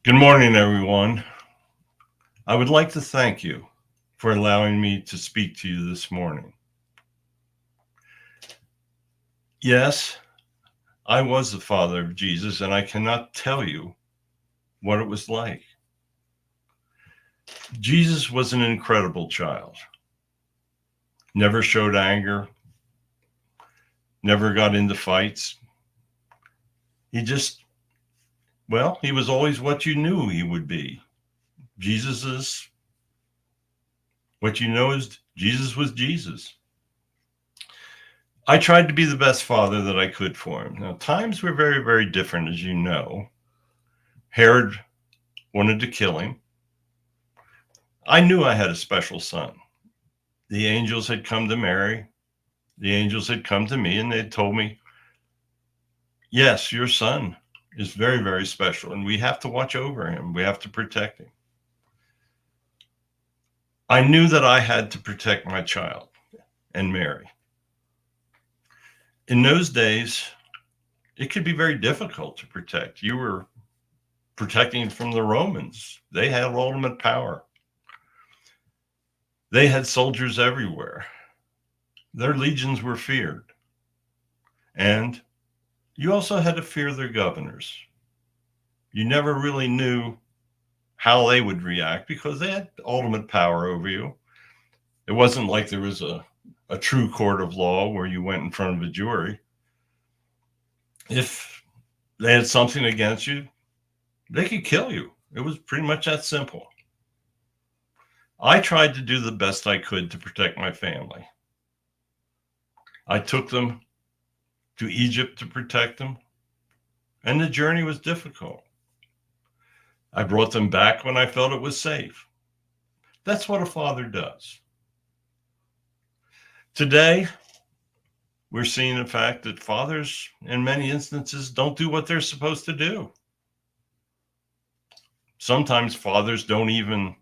Good morning, everyone. I would like to thank you for allowing me to speak to you this morning. Yes, I was the father of Jesus, and I cannot tell you what it was like. Jesus was an incredible child, never showed anger, never got into fights. He just, he was always what you knew he would be. Jesus is what you know is Jesus was Jesus. I tried to be the best father that I could for him. Now, times were very, very different, as you know. Herod wanted to kill him. I knew I had a special son. The angels had come to Mary. The angels had come to me and they had told me, yes, your son is very, very special and we have to watch over him. We have to protect him. I knew that I had to protect my child and Mary. In those days, it could be very difficult to protect. You were protecting from the Romans. They had ultimate power. They had soldiers everywhere. Their legions were feared. And you also had to fear their governors. You never really knew how they would react because they had ultimate power over you. It wasn't like there was a true court of law where you went in front of a jury. If they had something against you, they could kill you. It was pretty much that simple. I tried to do the best I could to protect my family. I took them to Egypt to protect them, and the journey was difficult. I brought them back when I felt it was safe. That's what a father does. Today, we're seeing the fact that fathers, in many instances, don't do what they're supposed to do. Sometimes fathers don't even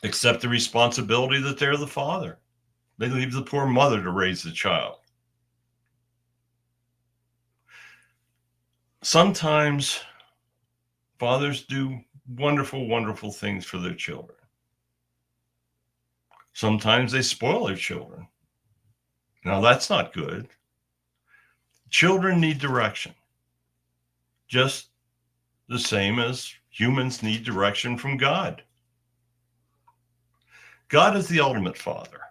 accept the responsibility that they're the father. They leave the poor mother to raise the child. Sometimes fathers do wonderful, wonderful things for their children. Sometimes they spoil their children. Now, that's not good. Children need direction, just the same as humans need direction from God. God is the ultimate father.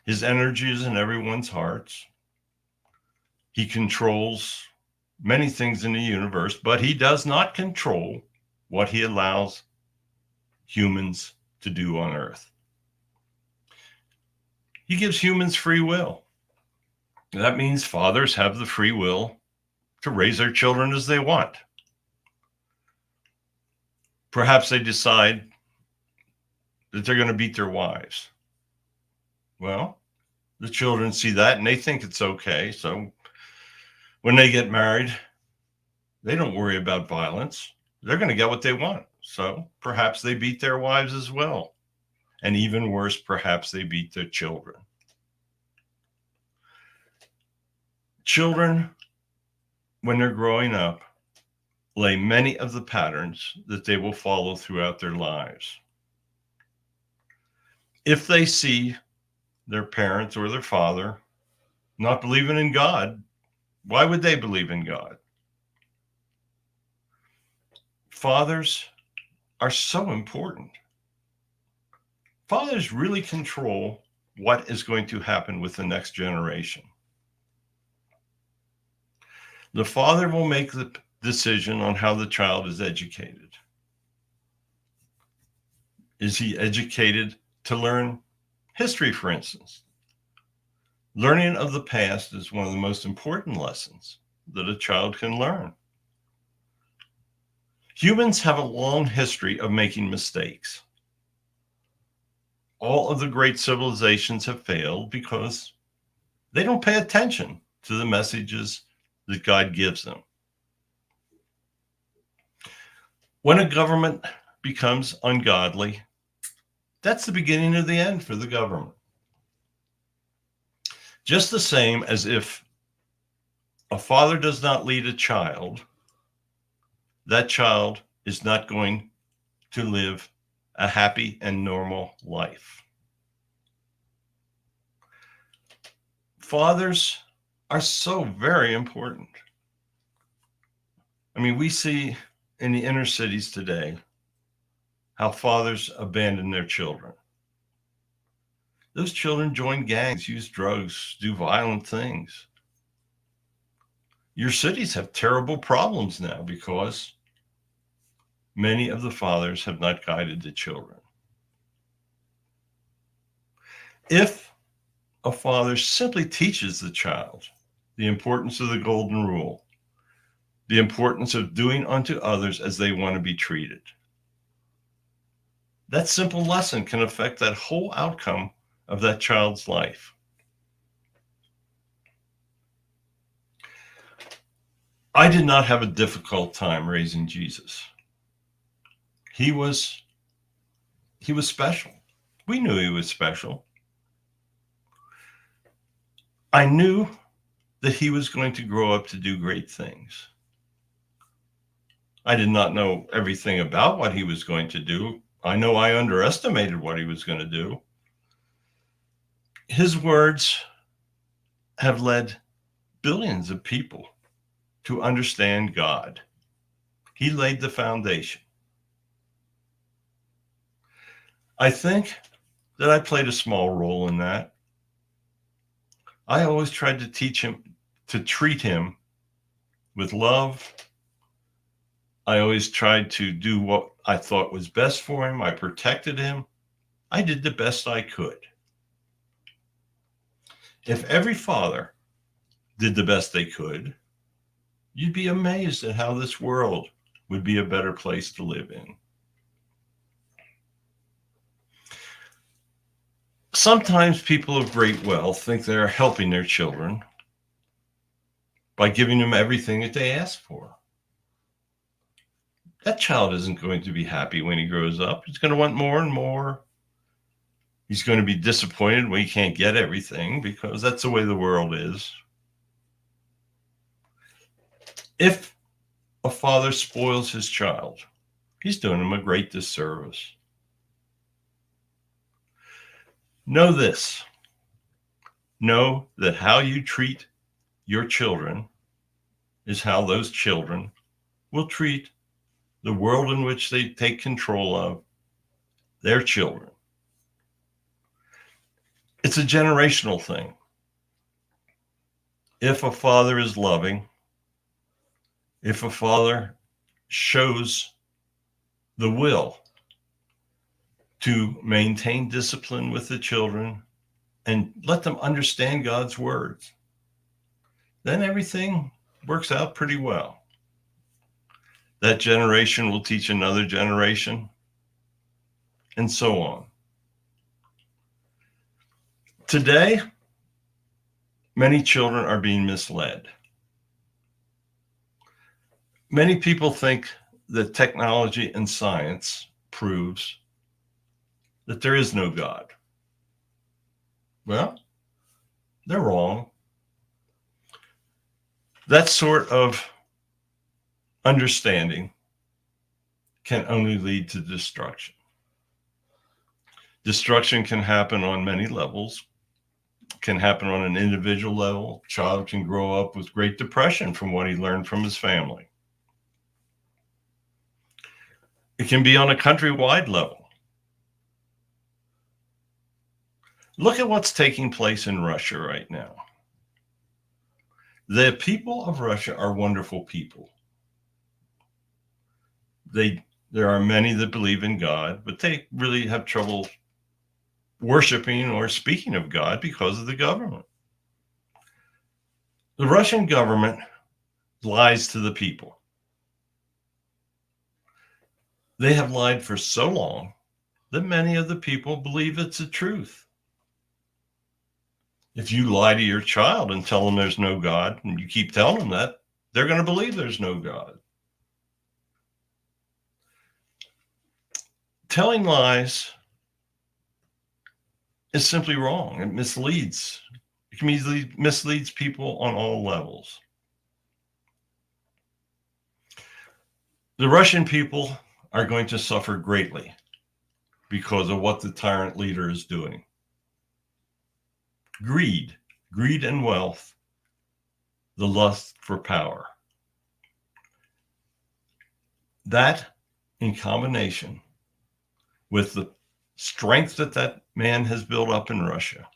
His energy is in everyone's hearts. He controls many things in the universe, but he does not control what he allows humans to do on earth. He gives humans free will. That means fathers have the free will to raise their children as they want. Perhaps they decide that they're going to beat their wives. Well, the children see that and they think it's okay. So when they get married, they don't worry about violence. They're going to get what they want. So perhaps they beat their wives as well. And even worse, perhaps they beat their children. Children, when they're growing up, lay many of the patterns that they will follow throughout their lives. If they see their parents or their father not believing in God, why would they believe in God? Fathers are so important. Fathers really control what is going to happen with the next generation. The father will make the decision on how the child is educated. Is he educated to learn history, for instance? Learning of the past is one of the most important lessons that a child can learn. Humans have a long history of making mistakes. All of the great civilizations have failed because they don't pay attention to the messages that God gives them. When a government becomes ungodly, that's the beginning of the end for the government. Just the same as if a father does not lead a child, that child is not going to live a happy and normal life. Fathers are so very important. I mean, we see in the inner cities today how fathers abandon their children. Those children join gangs, use drugs, do violent things. Your cities have terrible problems now because many of the fathers have not guided the children. If a father simply teaches the child the importance of the golden rule, the importance of doing unto others as they want to be treated, that simple lesson can affect that whole outcome of that child's life. I did not have a difficult time raising Jesus. He was special. We knew he was special. I knew that he was going to grow up to do great things. I did not know everything about what he was going to do. I know I underestimated what he was going to do. His words have led billions of people to understand God. He laid the foundation. I think that I played a small role in that. I always tried to teach him, to treat him with love. I always tried to do what I thought was best for him. I protected him. I did the best I could. If every father did the best they could, you'd be amazed at how this world would be a better place to live in. Sometimes people of great wealth think they're helping their children by giving them everything that they ask for. That child isn't going to be happy when he grows up. He's going to want more and more. He's going to be disappointed when he can't get everything because that's the way the world is. If a father spoils his child, he's doing him a great disservice. Know this. Know that how you treat your children is how those children will treat the world in which they take control of their children. It's a generational thing. If a father is loving, if a father shows the will to maintain discipline with the children and let them understand God's words, then everything works out pretty well. That generation will teach another generation, and so on. Today, many children are being misled. Many people think that technology and science proves that there is no God. Well, they're wrong. That sort of understanding can only lead to destruction. Destruction can happen on many levels, can happen on an individual level. A child can grow up with great depression from what he learned from his family. It can be on a countrywide level. Look at what's taking place in Russia right now. The people of Russia are wonderful people. There are many that believe in God, but they really have trouble worshiping or speaking of God because of the government. The Russian government lies to the people. They have lied for so long that many of the people believe it's the truth. If you lie to your child and tell them there's no God, and you keep telling them that, they're going to believe there's no God. Telling lies is simply wrong. It misleads. It misleads people on all levels. The Russian people are going to suffer greatly because of what the tyrant leader is doing. Greed and wealth, the lust for power. That, in combination with the strength that that man has built up in Russia,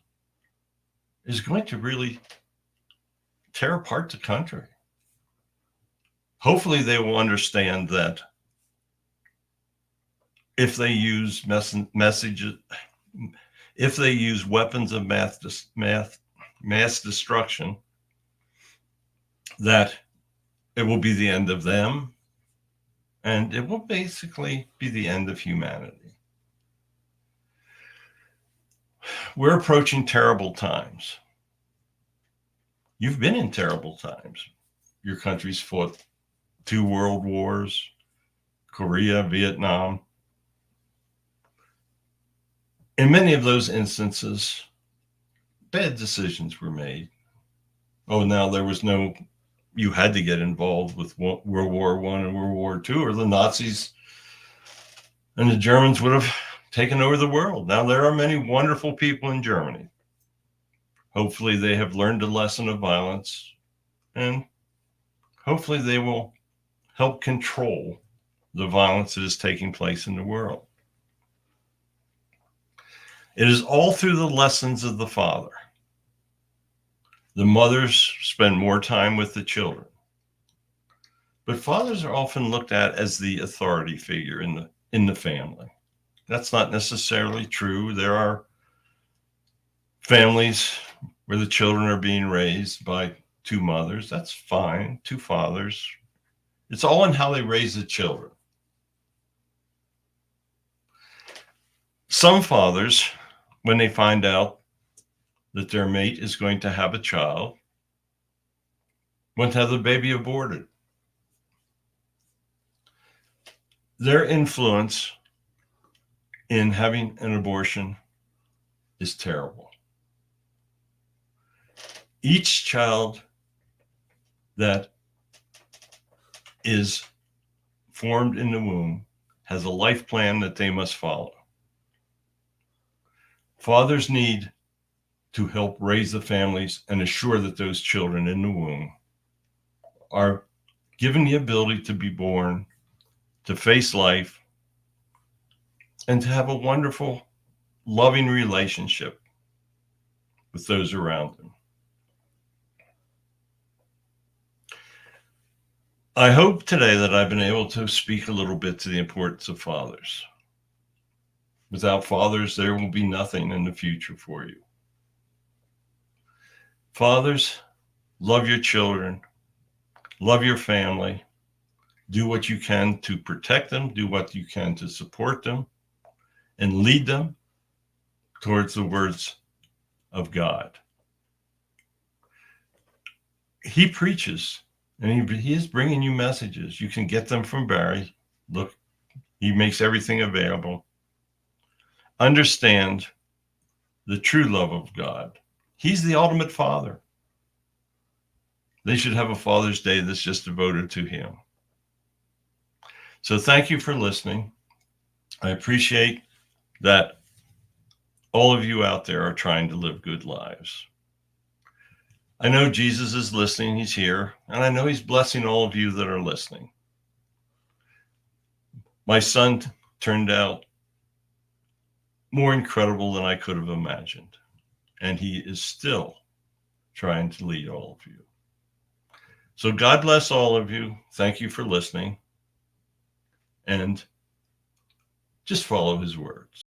is going to really tear apart the country. Hopefully they will understand that if they use if they use weapons of mass destruction, that it will be the end of them, and it will basically be the end of humanity. We're approaching terrible times. You've been in terrible times. Your country's fought 2 world wars, Korea, Vietnam. In many of those instances, bad decisions were made. Oh, now there was no, you had to get involved with World War I and World War II, or the Nazis and the Germans would have taken over the world. Now there are many wonderful people in Germany. Hopefully they have learned a lesson of violence, and hopefully they will help control the violence that is taking place in the world. It is all through the lessons of the father. The mothers spend more time with the children. But fathers are often looked at as the authority figure in the family. That's not necessarily true. There are families where the children are being raised by 2 mothers. That's fine, 2 fathers. It's all in how they raise the children. Some fathers, when they find out that their mate is going to have a child, want to have the baby aborted. Their influence in having an abortion is terrible. Each child that is formed in the womb has a life plan that they must follow. Fathers need to help raise the families and assure that those children in the womb are given the ability to be born, to face life, and to have a wonderful, loving relationship with those around them. I hope today that I've been able to speak a little bit to the importance of fathers. Without fathers, there will be nothing in the future for you. Fathers, love your children, love your family, do what you can to protect them, do what you can to support them, and lead them towards the words of God. He preaches, and he is bringing you messages. You can get them from Barry. Look, he makes everything available. Understand the true love of God. He's the ultimate father. They should have a Father's Day that's just devoted to him. So thank you for listening. I appreciate that all of you out there are trying to live good lives. I know Jesus is listening. He's here. And I know he's blessing all of you that are listening. My son turned out more incredible than I could have imagined. And he is still trying to lead all of you. So God bless all of you. Thank you for listening. And just follow his words.